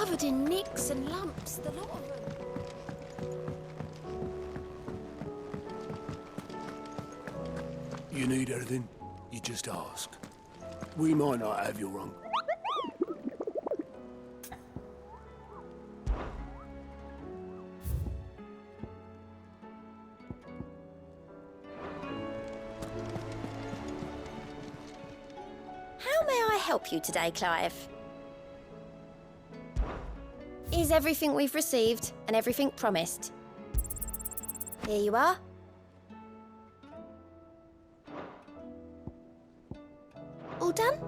covered in nicks and lumps, the lot of them. You need anything, you just ask. We might not have your wrong. How may I help you today, Clive? Is everything we've received and everything promised? Here you are. All done?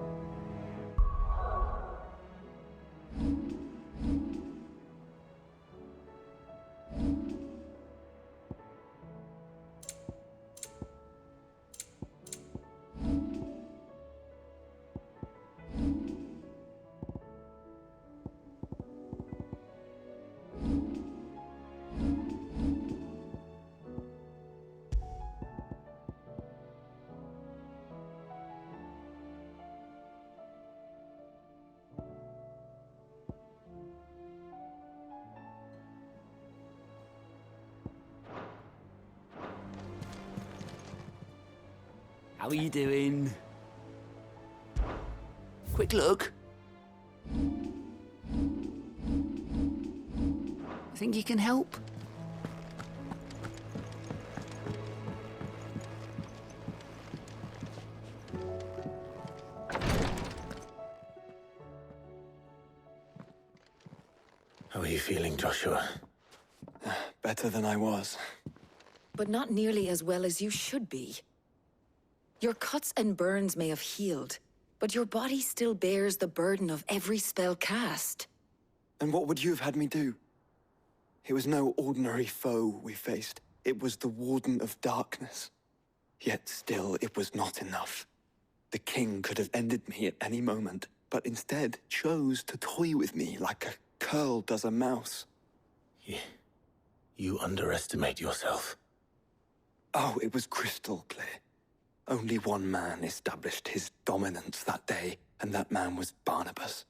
How are you doing? Quick look. Think you can help? How are you feeling, Joshua? Better than I was. But not nearly as well as you should be. Your cuts and burns may have healed, but your body still bears the burden of every spell cast. And what would you have had me do? It was no ordinary foe we faced. It was the Warden of Darkness. Yet still, it was not enough. The king could have ended me at any moment, but instead chose to toy with me like a curl does a mouse. You underestimate yourself. Oh, it was crystal clear. Only one man established his dominance that day, and that man was Barnabas.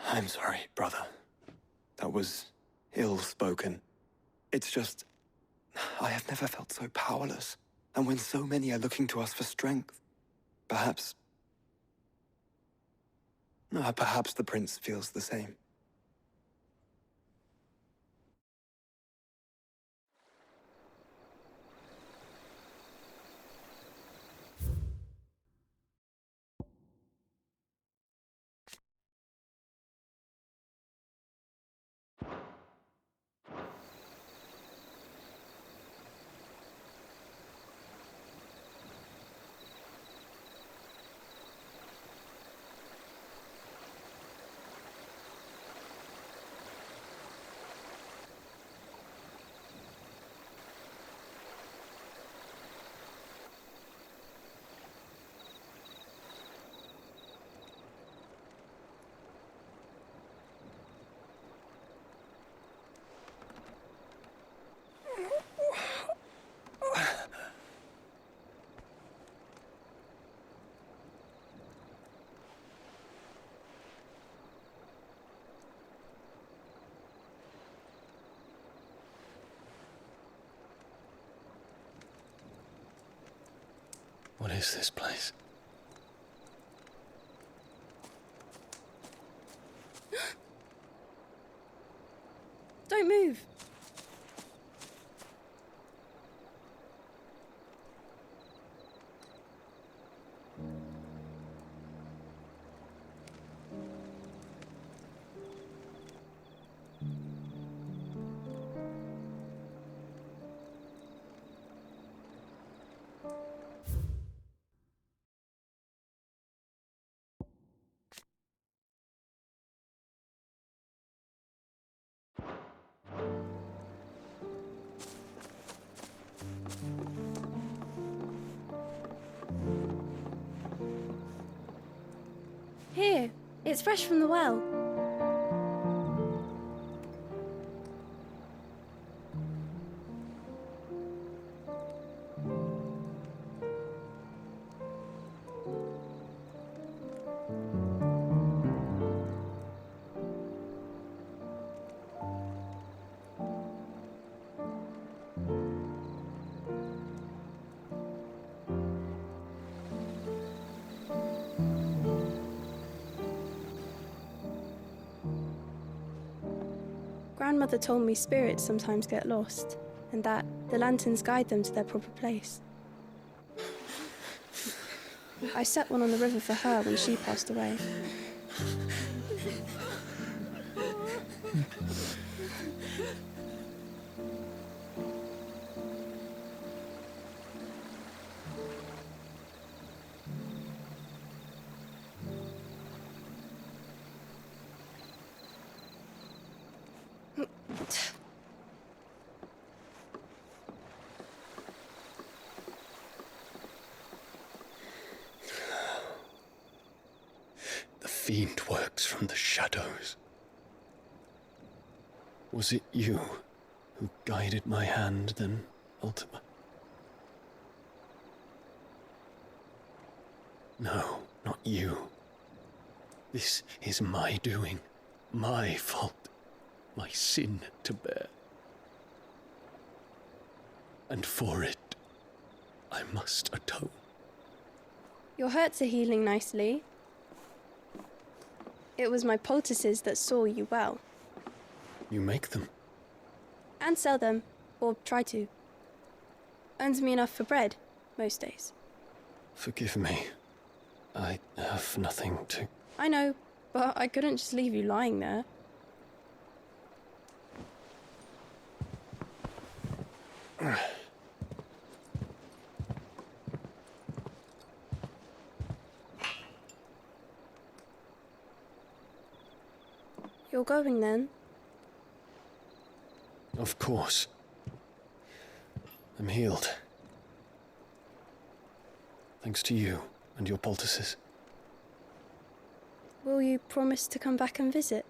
I'm sorry, brother. That was ill-spoken. It's just, I have never felt so powerless. And when so many are looking to us for strength, perhaps the prince feels the same. What is this place? Don't move. Here, it's fresh from the well. Grandmother told me spirits sometimes get lost, and that the lanterns guide them to their proper place. I set one on the river for her when she passed away. The fiend works from the shadows. Was it you who guided my hand then, Ultima? No, not you. This is my doing, my fault, my sin to bear. And for it, I must atone. Your hurts are healing nicely. It was my poultices that saw you well. You make them? And sell them, or try to. Earns me enough for bread, most days. Forgive me. I have nothing to... I know, but I couldn't just leave you lying there. You're going then? Of course. I'm healed. Thanks to you and your poultices. Will you promise to come back and visit?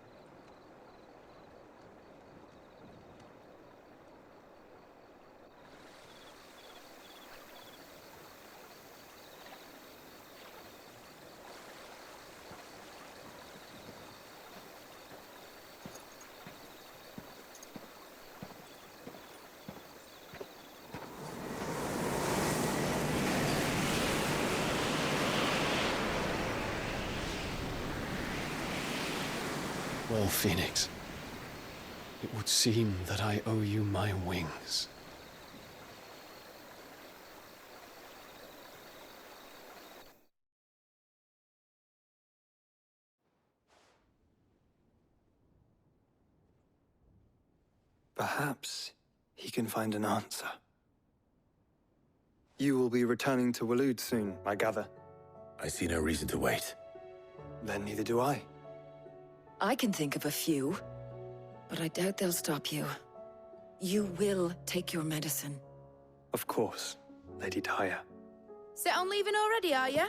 Well, Phoenix, it would seem that I owe you my wings. Perhaps he can find an answer. You will be returning to Waloed soon, I gather. I see no reason to wait. Then neither do I. I can think of a few, but I doubt they'll stop you. You will take your medicine. Of course, Lady Daya. Set on leaving already, are you?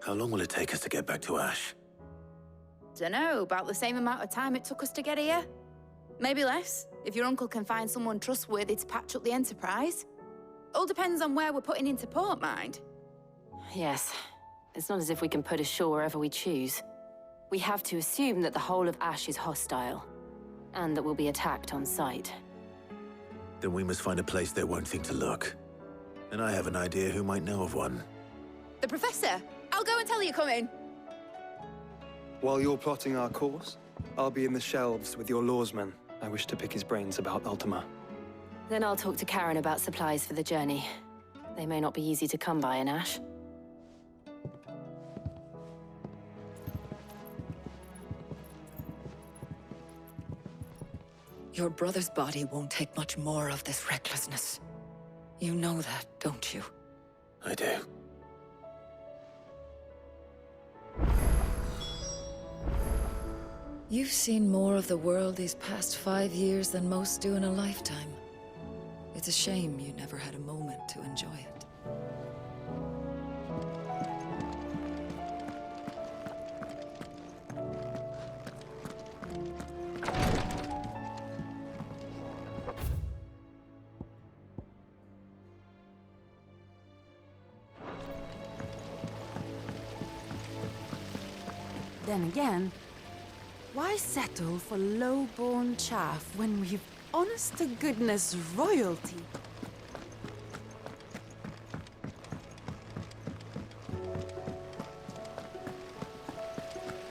How long will it take us to get back to Ash? Dunno, about the same amount of time it took us to get here. Maybe less, if your uncle can find someone trustworthy to patch up the Enterprise. All depends on where we're putting into port, mind. Yes. It's not as if we can put ashore wherever we choose. We have to assume that the whole of Ash is hostile, and that we'll be attacked on sight. Then we must find a place they won't think to look. And I have an idea who might know of one. The Professor! I'll go and tell you come in. While you're plotting our course, I'll be in the shelves with your lawsman. I wish to pick his brains about Ultima. Then I'll talk to Karen about supplies for the journey. They may not be easy to come by in Ash. Your brother's body won't take much more of this recklessness. You know that, don't you? I do. You've seen more of the world these past 5 years than most do in a lifetime. It's a shame you never had a moment to enjoy it. Then again, why settle for low-born chaff when we've honest-to-goodness royalty?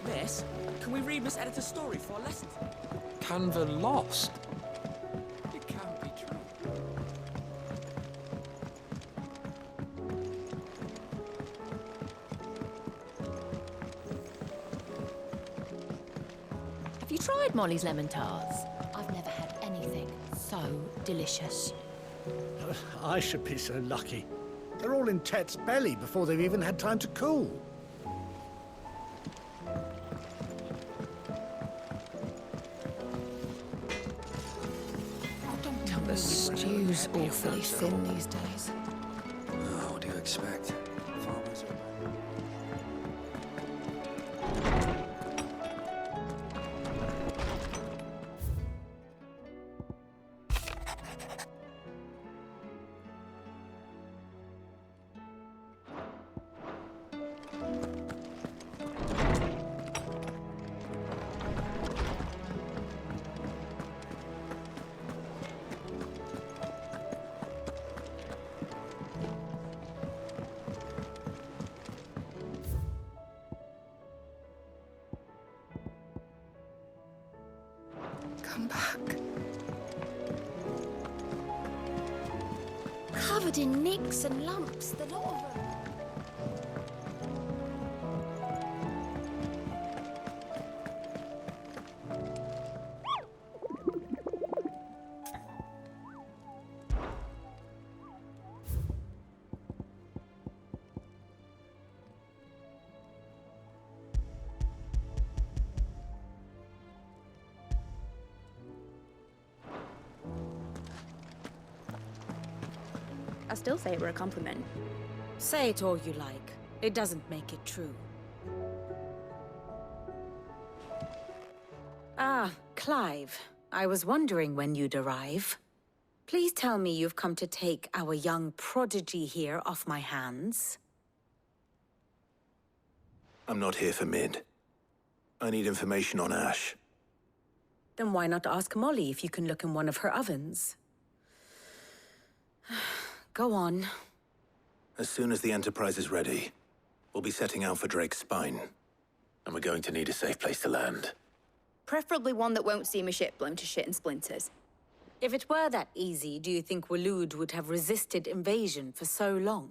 Miss, can we read Mr. just edit a story for a lesson. Canva lost. It can't be true. Have you tried Molly's lemon tarts? I've never had anything so delicious. I should be so lucky. They're all in Tet's belly before they've even had time to cool. The stew's awfully thin these days. Oh, what do you expect? Farmers are... Come back. Covered in nicks and lumps, the lot of them. I still say it were a compliment. Say it all you like. It doesn't make it true. Ah, Clive. I was wondering when you'd arrive. Please tell me you've come to take our young prodigy here off my hands. I'm not here for Mid. I need information on Ash. Then why not ask Molly if you can look in one of her ovens? Go on. As soon as the Enterprise is ready, we'll be setting out for Drake's Spine. And we're going to need a safe place to land. Preferably one that won't see my ship blown to shit and splinters. If it were that easy, do you think Waloed would have resisted invasion for so long?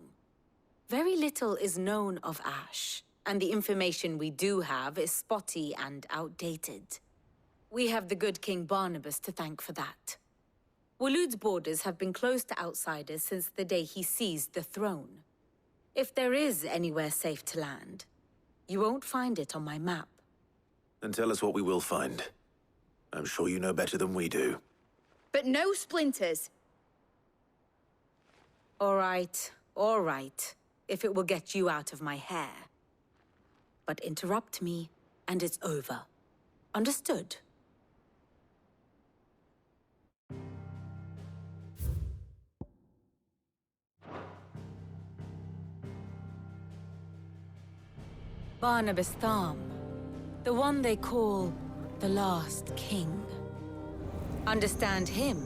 Very little is known of Ash, and the information we do have is spotty and outdated. We have the good King Barnabas to thank for that. Waloed's borders have been closed to outsiders since the day he seized the throne. If there is anywhere safe to land, you won't find it on my map. Then tell us what we will find. I'm sure you know better than we do. But no splinters. All right, if it will get you out of my hair. But interrupt me, and it's over. Understood? Barnabas Tham, the one they call the last king. Understand him,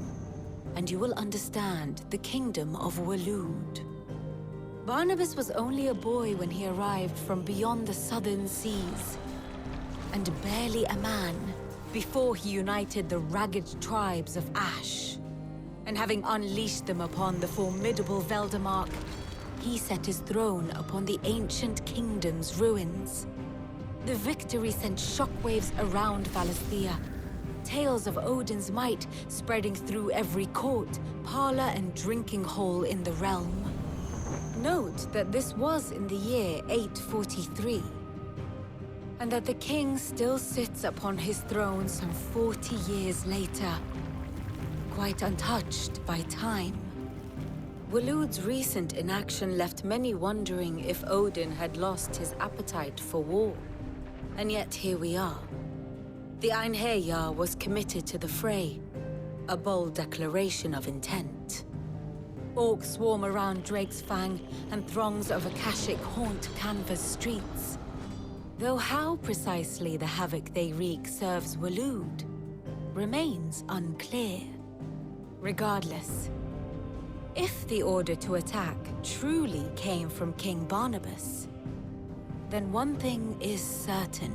and you will understand the kingdom of Waloed. Barnabas was only a boy when he arrived from beyond the southern seas, and barely a man before he united the ragged tribes of Ash. And having unleashed them upon the formidable Veldamark, he set his throne upon the ancient kingdom's ruins. The victory sent shockwaves around Valisthea, tales of Odin's might spreading through every court, parlor, and drinking hole in the realm. Note that this was in the year 843, and that the king still sits upon his throne some 40 years later, quite untouched by time. Waloed's recent inaction left many wondering if Odin had lost his appetite for war. And yet here we are. The Einherjar was committed to the fray, a bold declaration of intent. Orcs swarm around Drake's Fang, and throngs of Akashic haunt Canva's streets. Though how precisely the havoc they wreak serves Waloed remains unclear. Regardless, if the order to attack truly came from King Barnabas, then one thing is certain.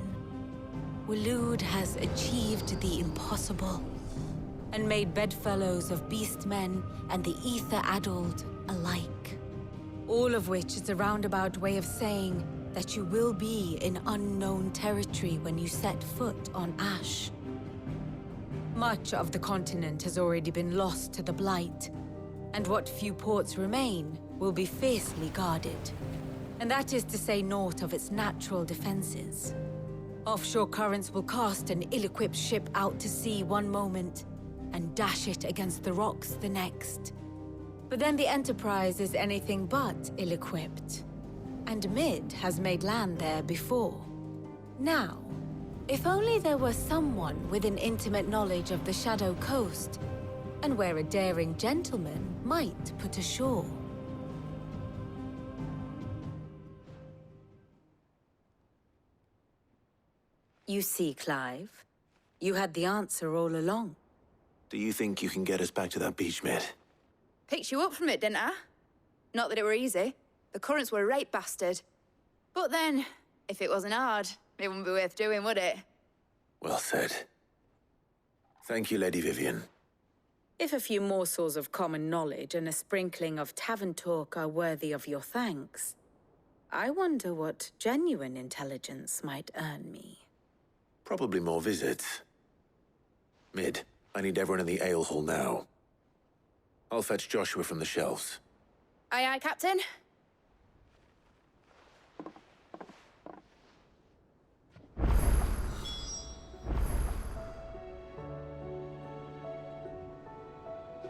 Waloed has achieved the impossible and made bedfellows of beastmen and the ether-addled alike. All of which is a roundabout way of saying that you will be in unknown territory when you set foot on Ash. Much of the continent has already been lost to the Blight, and what few ports remain will be fiercely guarded. And that is to say naught of its natural defenses. Offshore currents will cast an ill-equipped ship out to sea one moment, and dash it against the rocks the next. But then the Enterprise is anything but ill-equipped. And Mid has made land there before. Now, if only there were someone with an intimate knowledge of the Shadow Coast, and where a daring gentleman might put ashore. You see, Clive, you had the answer all along. Do you think you can get us back to that beach, mate? Picked you up from it, didn't I? Not that it were easy. The currents were a right bastard. But then, if it wasn't hard, it wouldn't be worth doing, would it? Well said. Thank you, Lady Vivian. If a few morsels of common knowledge and a sprinkling of tavern talk are worthy of your thanks, I wonder what genuine intelligence might earn me. Probably more visits. Mid, I need everyone in the ale hall now. I'll fetch Joshua from the shelves. Aye, aye, Captain.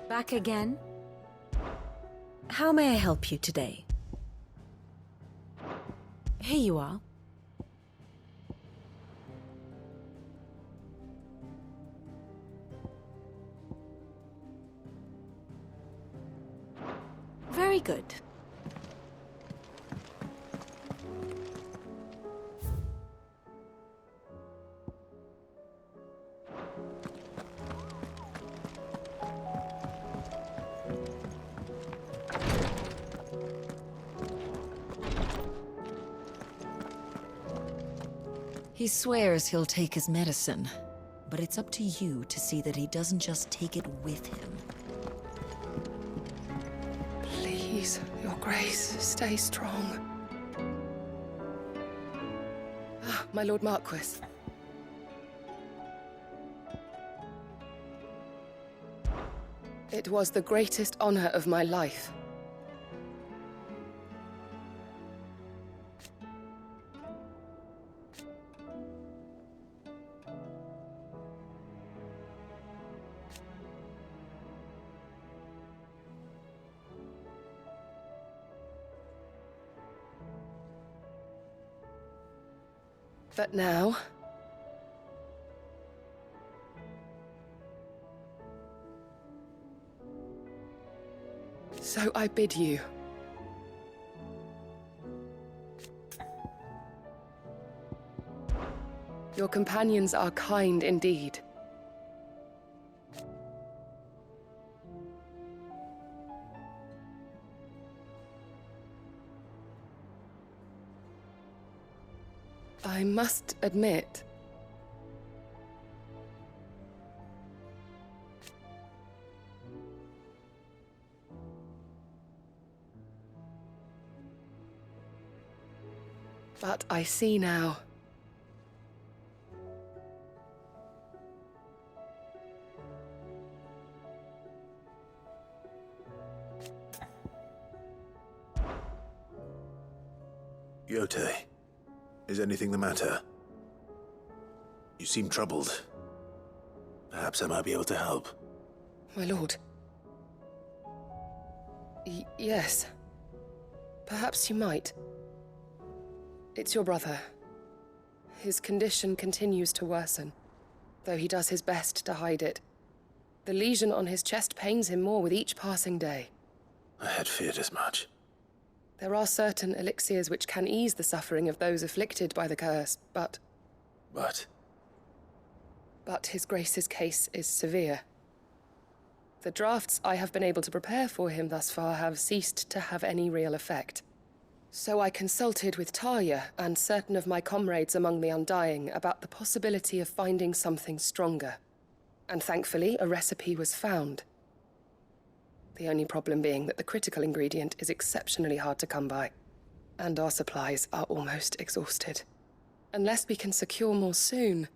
Back again? How may I help you today? Here you are. Very good. He swears he'll take his medicine, but it's up to you to see that he doesn't just take it with him. Please, Your Grace, stay strong. Ah, my Lord Marquis. It was the greatest honor of my life. But now... so I bid you. Your companions are kind indeed. I must admit... but I see now. Yote, is anything the matter? You seem troubled. Perhaps I might be able to help. My lord. Yes. Perhaps you might. It's your brother. His condition continues to worsen, though he does his best to hide it. The lesion on his chest pains him more with each passing day. I had feared as much. There are certain elixirs which can ease the suffering of those afflicted by the curse, but... But His Grace's case is severe. The drafts I have been able to prepare for him thus far have ceased to have any real effect. So I consulted with Talia and certain of my comrades among the Undying about the possibility of finding something stronger. And thankfully, a recipe was found. The only problem being that the critical ingredient is exceptionally hard to come by, and our supplies are almost exhausted. Unless we can secure more soon,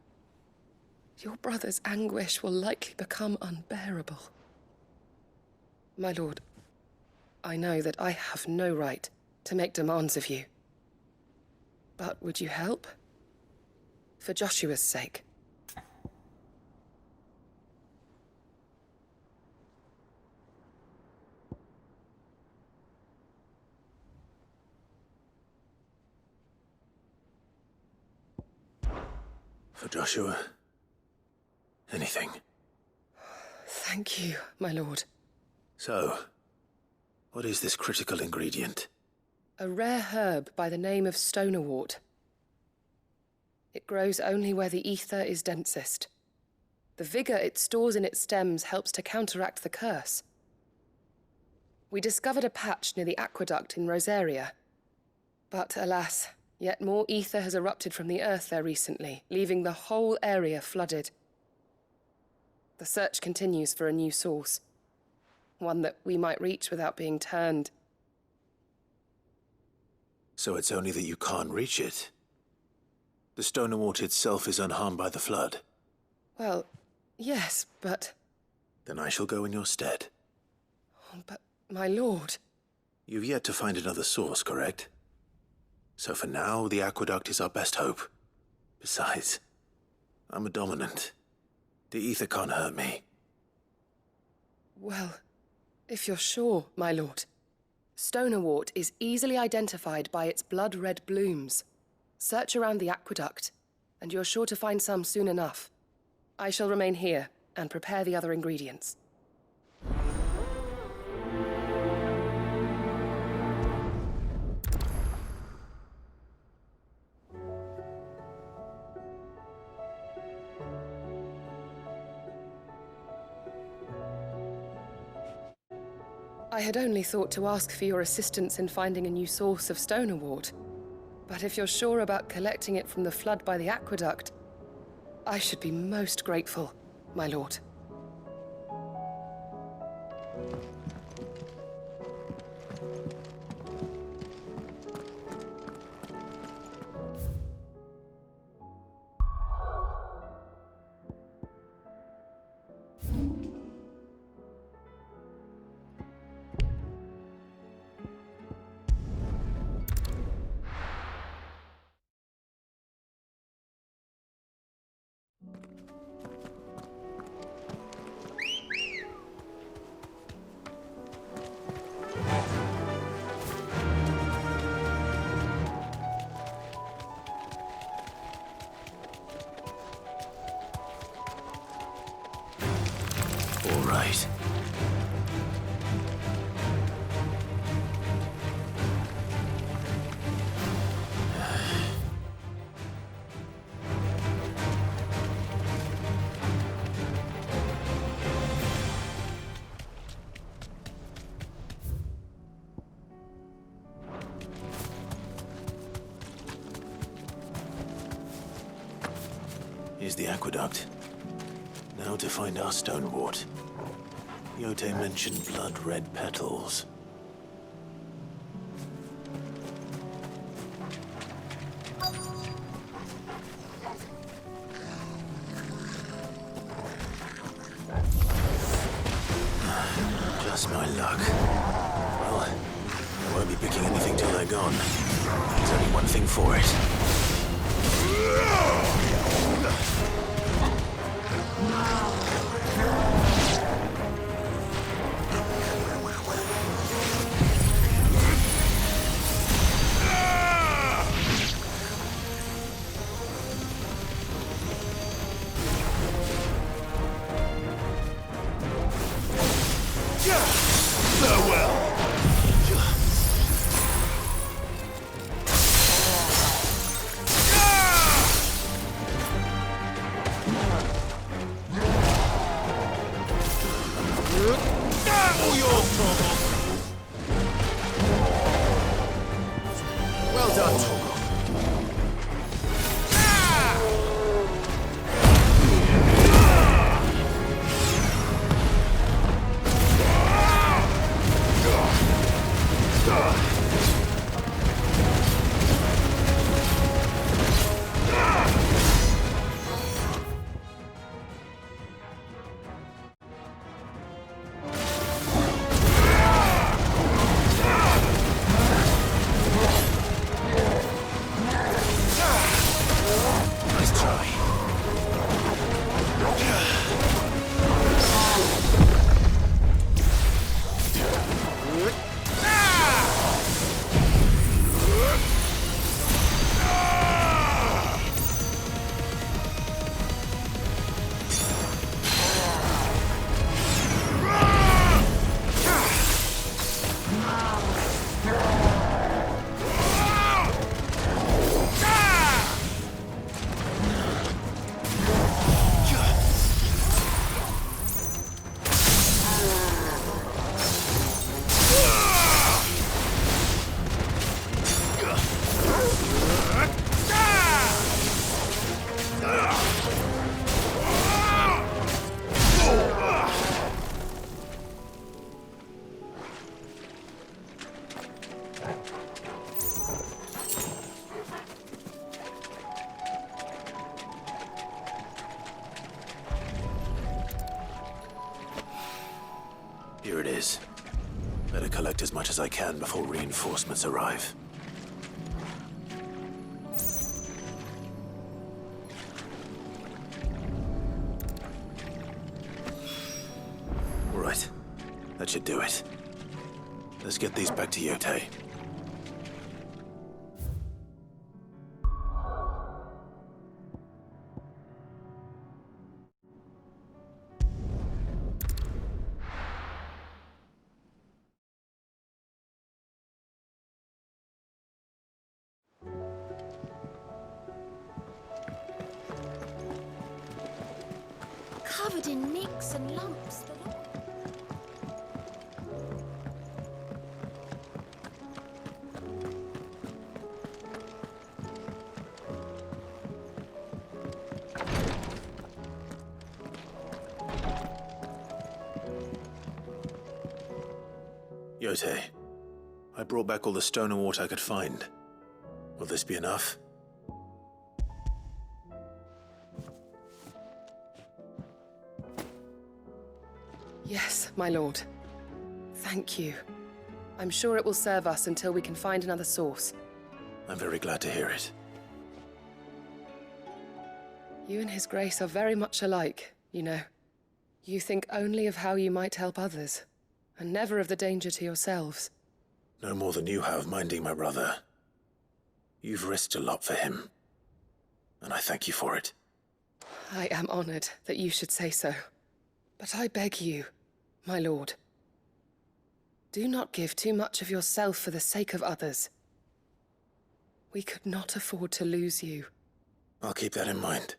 your brother's anguish will likely become unbearable. My lord, I know that I have no right to make demands of you. But would you help? For Joshua's sake. For Joshua. Anything. Thank you, my lord. So, what is this critical ingredient? A rare herb by the name of stonerwort. It grows only where the ether is densest. The vigor it stores in its stems helps to counteract the curse. We discovered a patch near the aqueduct in Rosaria. But alas, yet more ether has erupted from the earth there recently, leaving the whole area flooded. The search continues for a new source. One that we might reach without being turned. So it's only that you can't reach it? The stonerwort itself is unharmed by the flood? Well, yes, but... Then I shall go in your stead. But, my lord... You've yet to find another source, correct? So for now, the aqueduct is our best hope. Besides, I'm a dominant. The ether can't hurt me. Well, if you're sure, my lord. Stonerwort is easily identified by its blood-red blooms. Search around the aqueduct, and you're sure to find some soon enough. I shall remain here and prepare the other ingredients. I had only thought to ask for your assistance in finding a new source of stonerwort. But if you're sure about collecting it from the flood by the aqueduct, I should be most grateful, my lord. All right. Here's the aqueduct. Now to find our stonerwort. Yote mentioned blood-red petals. Just my luck. Well, I won't be picking anything till they're gone. There's only one thing for it. is. Better collect as much as I can before reinforcements arrive. Right. That should do it. Let's get these back to Yotei. Covered in nicks and lumps. Yotei, I brought back all the stone and water I could find. Will this be enough? Yes, my lord. Thank you. I'm sure it will serve us until we can find another source. I'm very glad to hear it. You and His Grace are very much alike, you know. You think only of how you might help others, and never of the danger to yourselves. No more than you have minding my brother. You've risked a lot for him, and I thank you for it. I am honored that you should say so. But I beg you, my lord, do not give too much of yourself for the sake of others. We could not afford to lose you. I'll keep that in mind.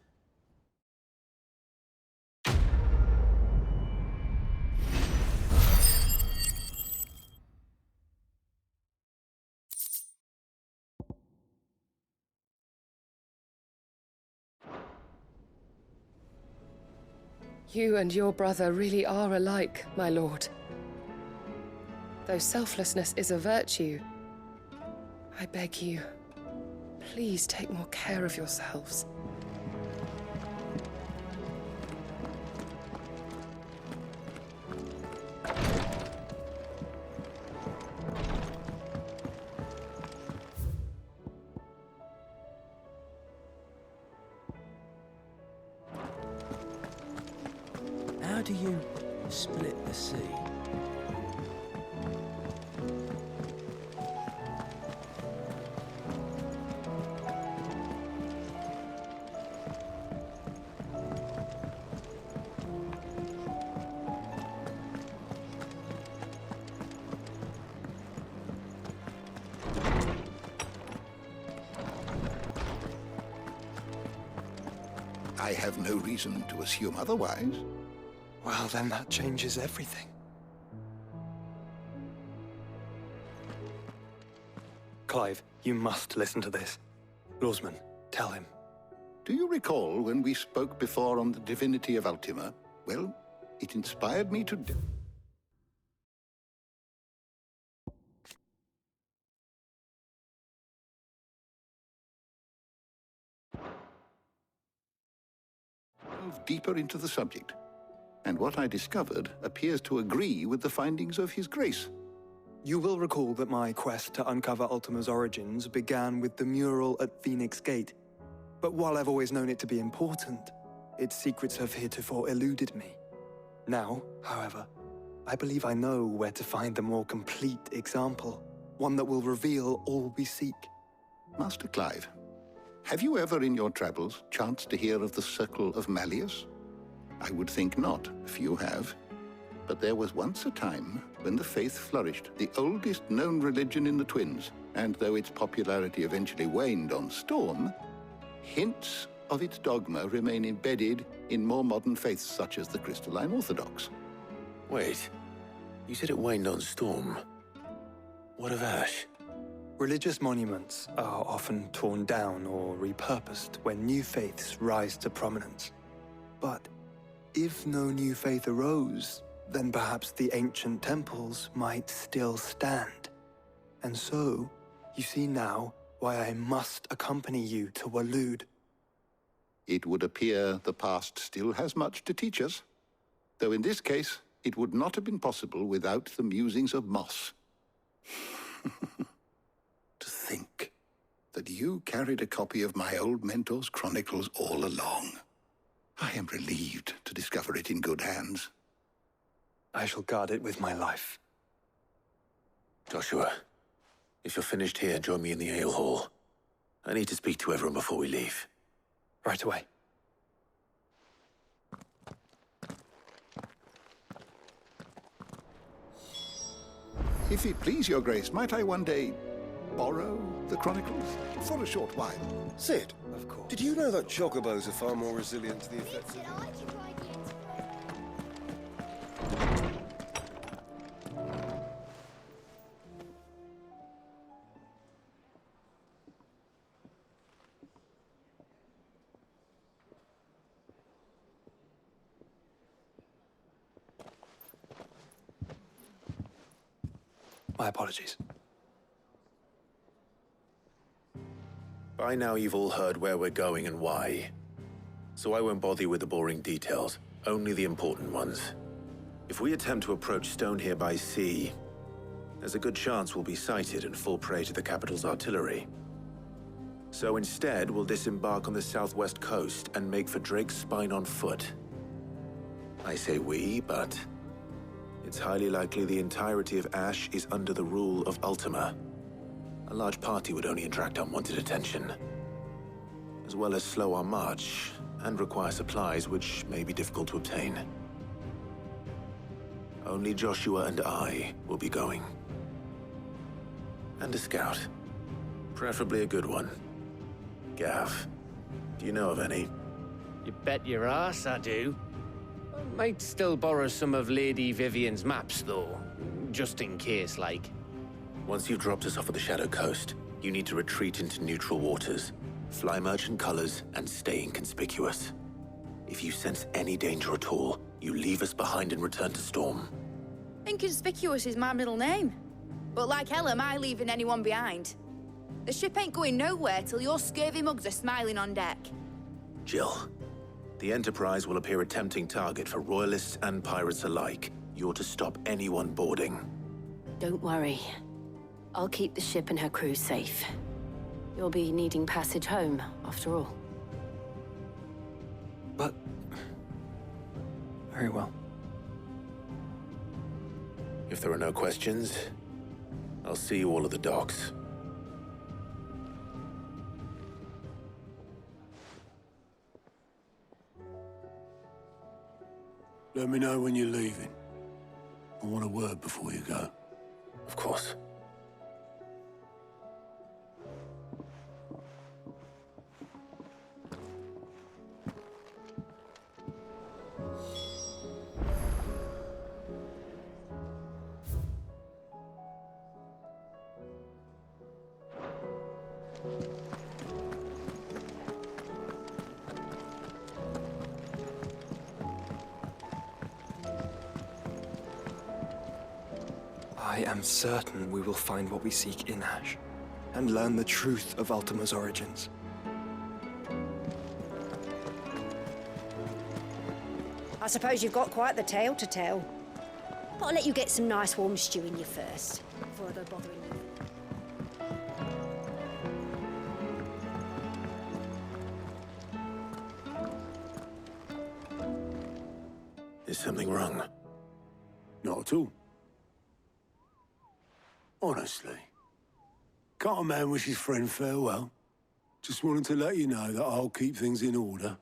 You and your brother really are alike, my lord. Though selflessness is a virtue, I beg you, please take more care of yourselves. How do you split the sea? I have no reason to assume otherwise. Well, then that changes everything. Clive, you must listen to this. Lawsman, tell him. Do you recall when we spoke before on the divinity of Ultima? Well, it inspired me to... delve deeper into the subject. And what I discovered appears to agree with the findings of His Grace. You will recall that my quest to uncover Ultima's origins began with the mural at Phoenix Gate. But while I've always known it to be important, its secrets have heretofore eluded me. Now, however, I believe I know where to find the more complete example, one that will reveal all we seek. Master Clive, have you ever in your travels chanced to hear of the Circle of Malleus? I would think not, if you have. But there was once a time when the faith flourished, the oldest known religion in the Twins, and though its popularity eventually waned on Storm, hints of its dogma remain embedded in more modern faiths such as the Crystalline Orthodox. Wait, you said it waned on Storm. What of Ash? Religious monuments are often torn down or repurposed when new faiths rise to prominence. But if no new faith arose, then perhaps the ancient temples might still stand. And so, you see now why I must accompany you to Waloed. It would appear the past still has much to teach us, though in this case, It would not have been possible without the musings of Moss. To think that you carried a copy of my old mentor's chronicles all along. I am relieved to discover it in good hands. I shall guard it with my life. Joshua, if you're finished here, join me in the ale hall. I need to speak to everyone before we leave. Right away. If it please your grace, might I one day borrow the chronicles? For a short while. Sid, of course. Did you know that chocobos are far more resilient to the effects of... My apologies. By now you've all heard where we're going and why. So I won't bother you with the boring details, only the important ones. If we attempt to approach Stone here by sea, there's a good chance we'll be sighted and fall prey to the capital's artillery. So instead, we'll disembark on the southwest coast and make for Drake's Spine on foot. I say we, but it's highly likely the entirety of Ash is under the rule of Ultima. A large party would only attract unwanted attention, as well as slow our march and require supplies which may be difficult to obtain. Only Joshua and I will be going. And a scout. Preferably a good one. Gav, do you know of any? You bet your ass I do. I might still borrow some of Lady Vivian's maps, though. Just in case, like. Once you've dropped us off at the Shadow Coast, you need to retreat into neutral waters, fly merchant colors, and stay inconspicuous. If you sense any danger at all, you leave us behind and return to Storm. Inconspicuous is my middle name. But like hell am I leaving anyone behind. The ship ain't going nowhere till your scurvy mugs are smiling on deck. Jill, the Enterprise will appear a tempting target for royalists and pirates alike. You're to stop anyone boarding. Don't worry. I'll keep the ship and her crew safe. You'll be needing passage home, after all. But... very well. If there are no questions, I'll see you all at the docks. Let me know when you're leaving. I want a word before you go. Of course. I am certain we will find what we seek in Ash, and learn the truth of Ultima's origins. I suppose you've got quite the tale to tell. But I'll let you get some nice warm stew in you first, before I go bothering you. Is something wrong? Not at all. Honestly. Can't a man wish his friend farewell? Just wanted to let you know that I'll keep things in order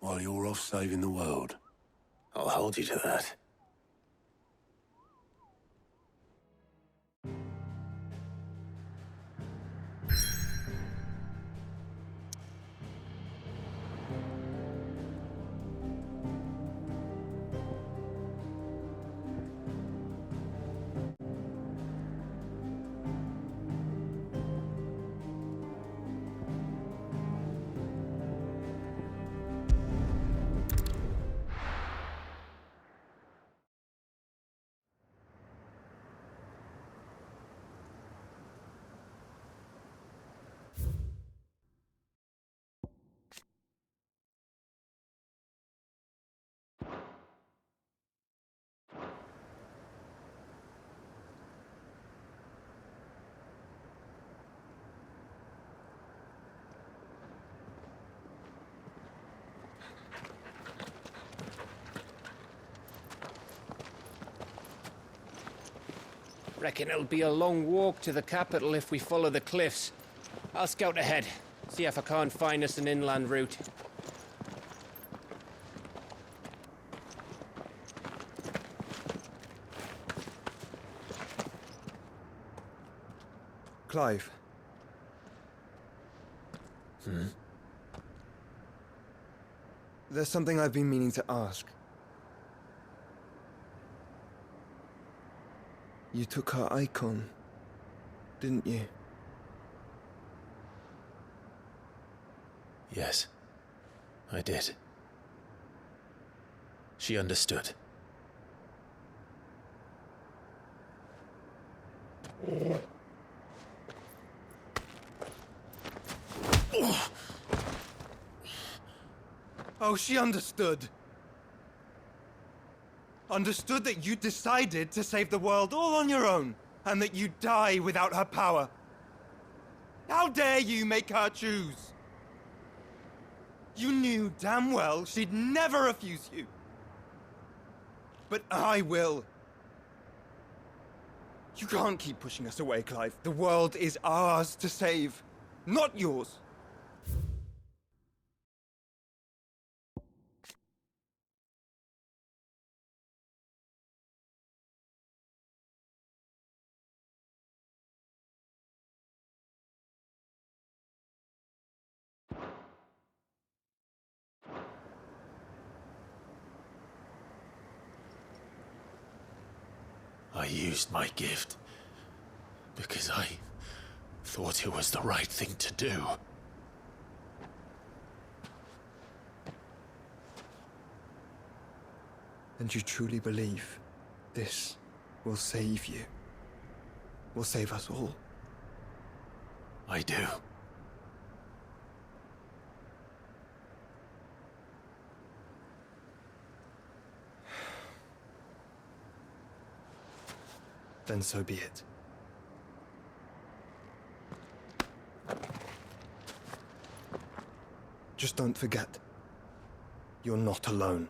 while you're off saving the world. I'll hold you to that. Reckon it'll be a long walk to the capital if we follow the cliffs. I'll scout ahead, see if I can't find us an inland route. Clive. There's something I've been meaning to ask. You took her icon, didn't you? Yes, I did. She understood. Oh, she understood. Understood that you decided to save the world all on your own, and that you'd die without her power. How dare you make her choose? You knew damn well she'd never refuse you. But I will. You can't keep pushing us away, Clive. The world is ours to save, not yours. I used my gift because I thought it was the right thing to do. And you truly believe this will save you? Will save us all? I do. Then so be it. Just don't forget, you're not alone.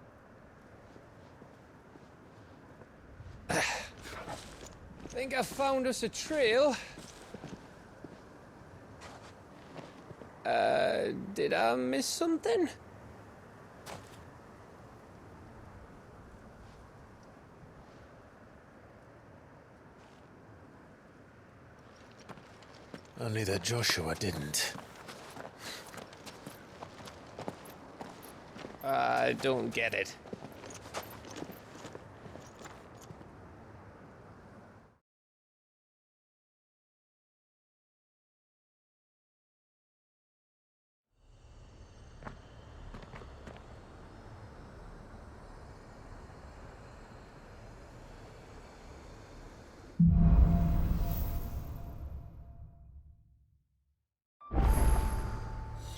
Think I found us a trail. Did I miss something? Only that Joshua didn't. I don't get it.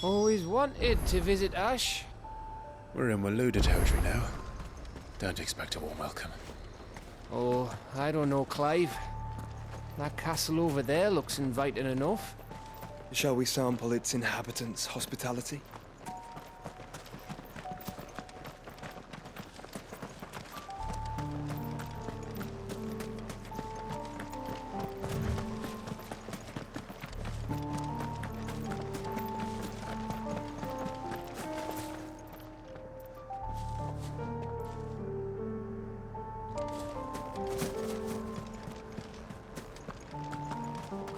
Always wanted to visit Ash. We're in Waluda territory now. Don't expect a warm welcome. Oh, I don't know, Clive. That castle over there looks inviting enough. Shall we sample its inhabitants' hospitality?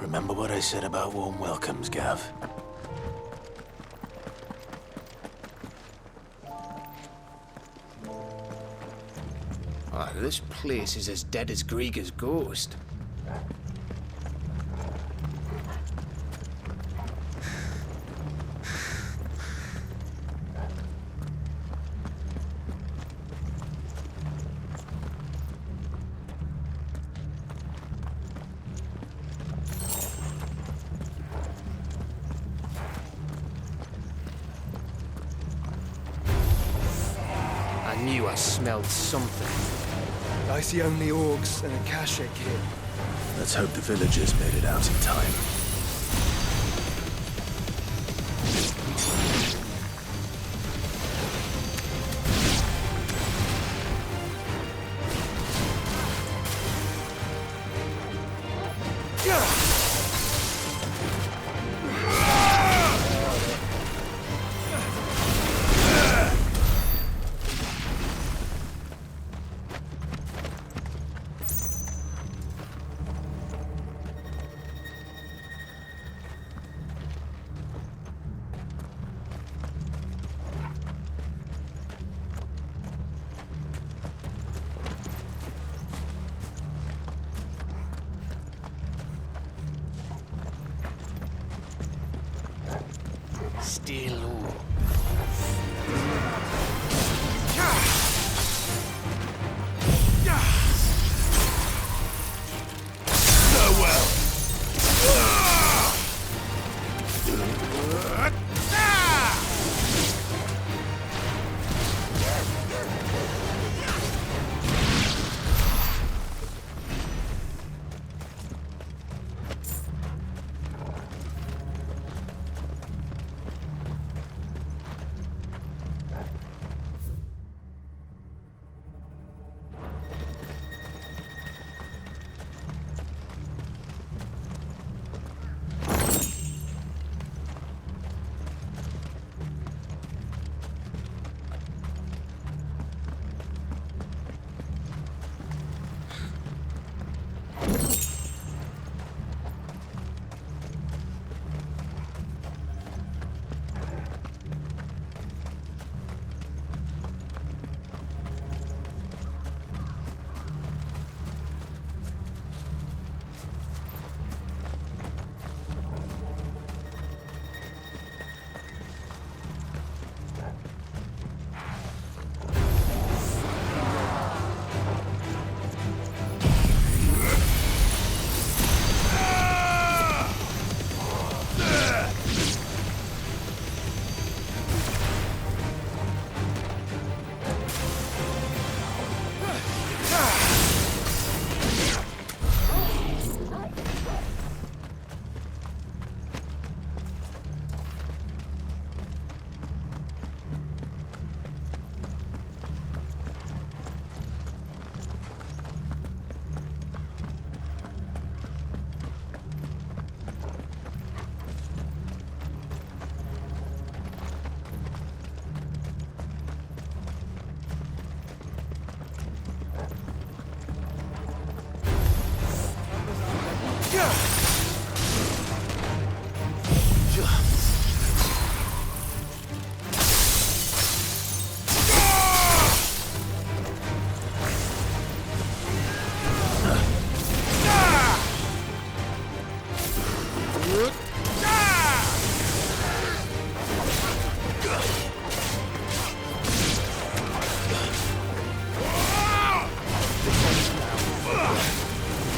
Remember what I said about warm welcomes, Gav? Ah, this place is as dead as Grieger's ghost. I knew I smelled something. I see only orcs and a Kashik here. Let's hope the villagers made it out in time.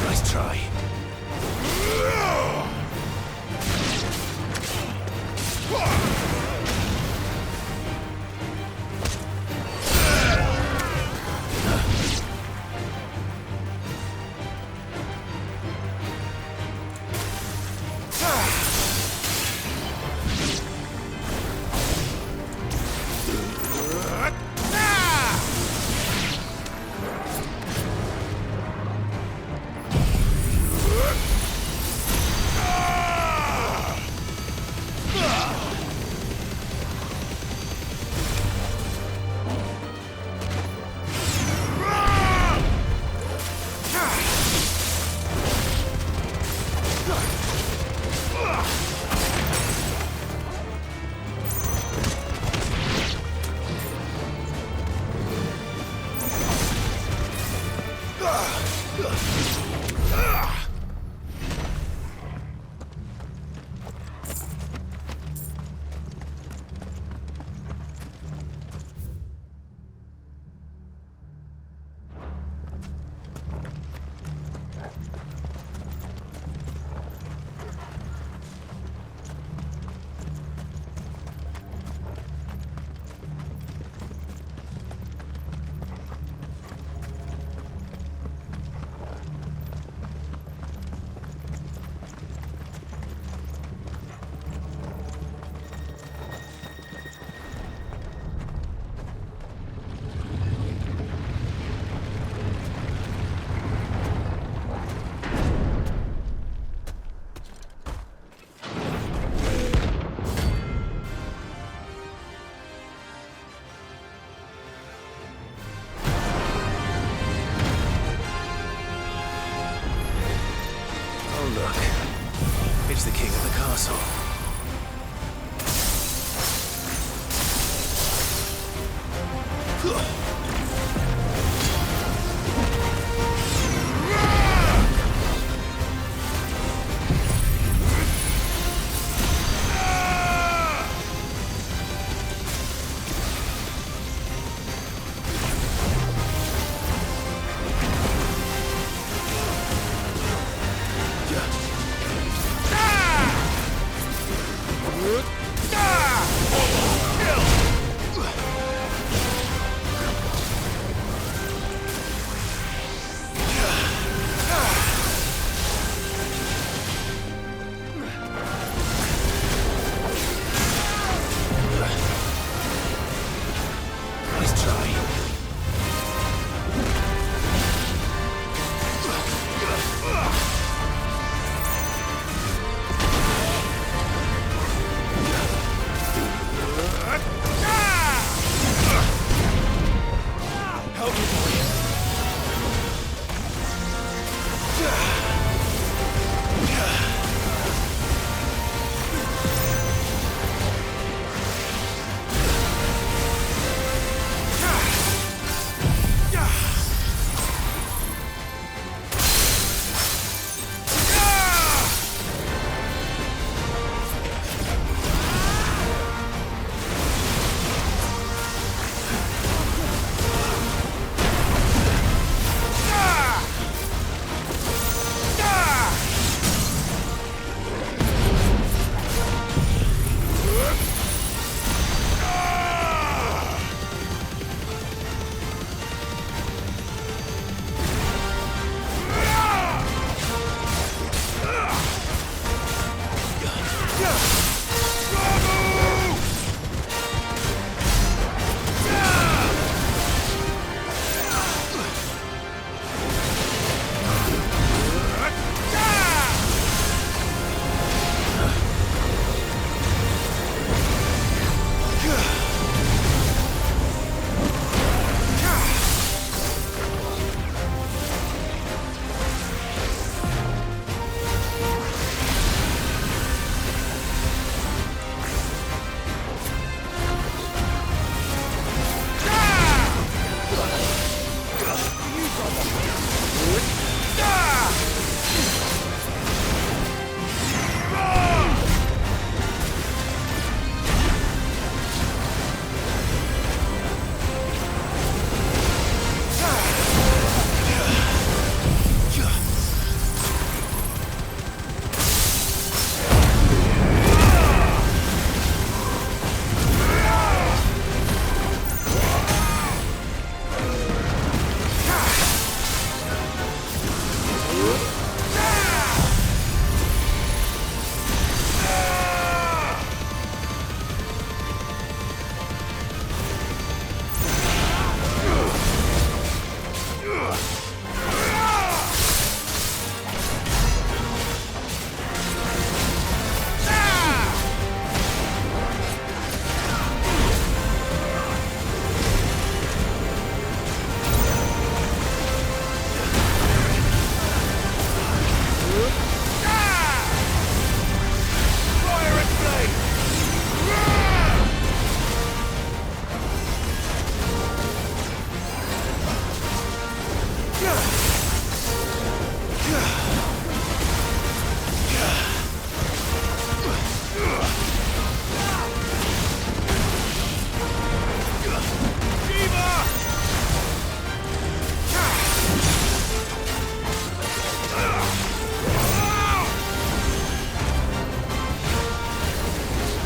Nice try. It's the king of the castle.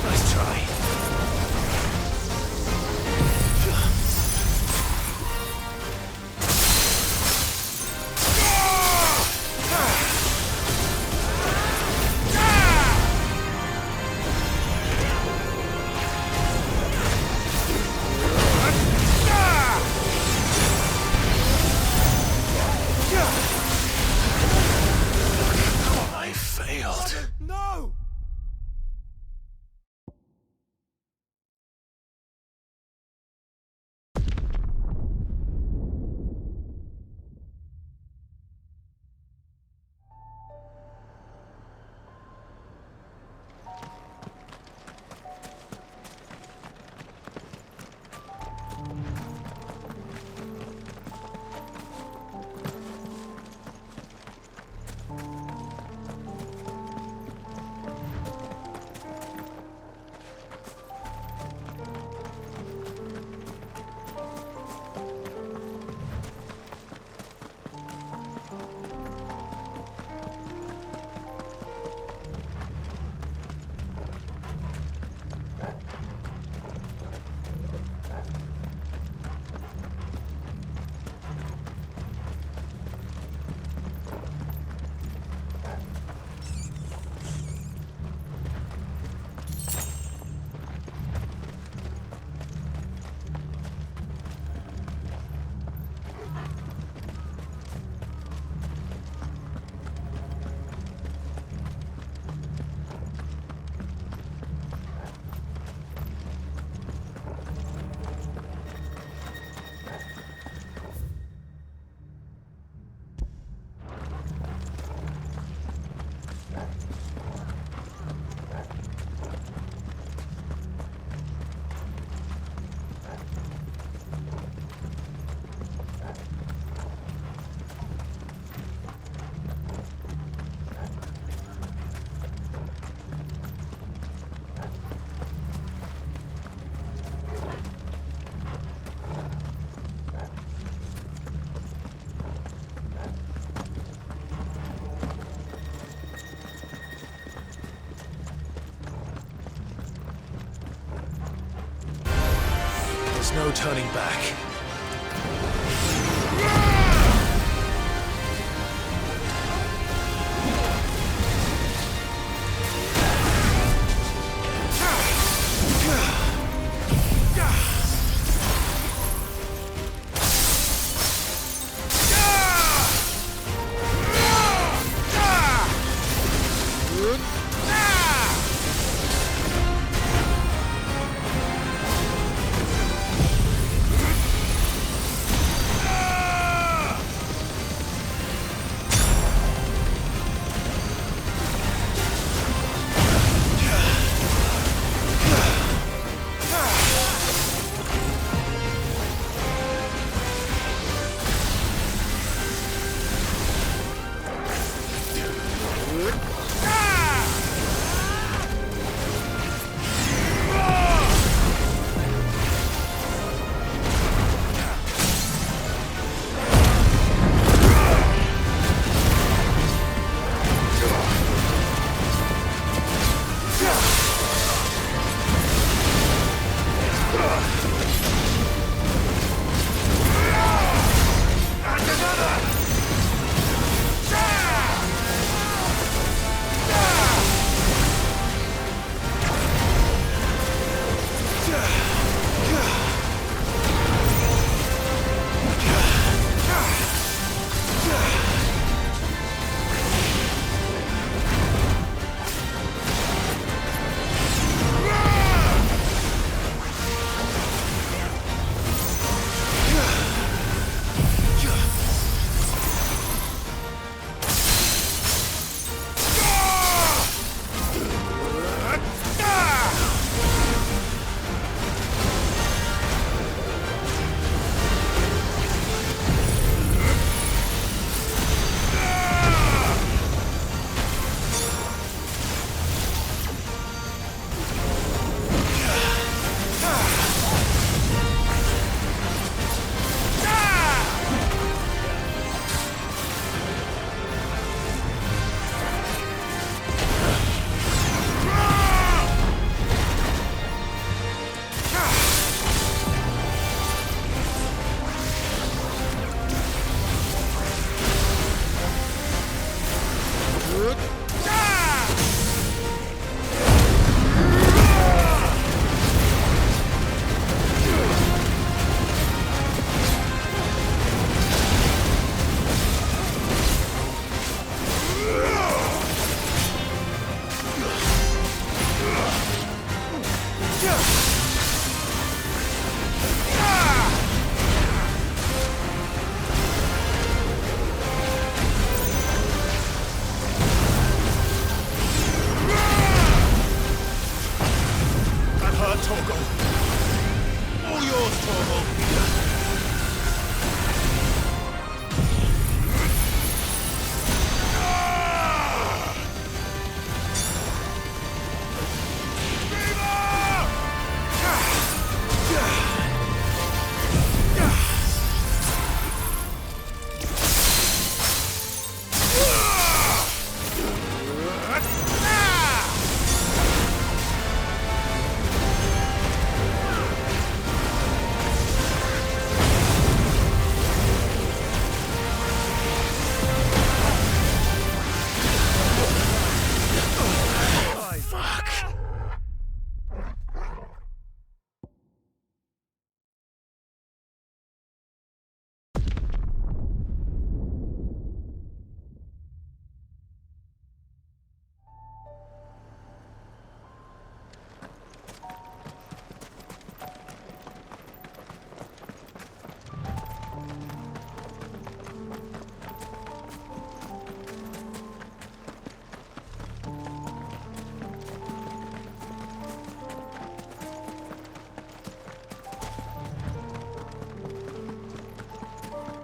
Nice try. I failed. No! There's no turning back.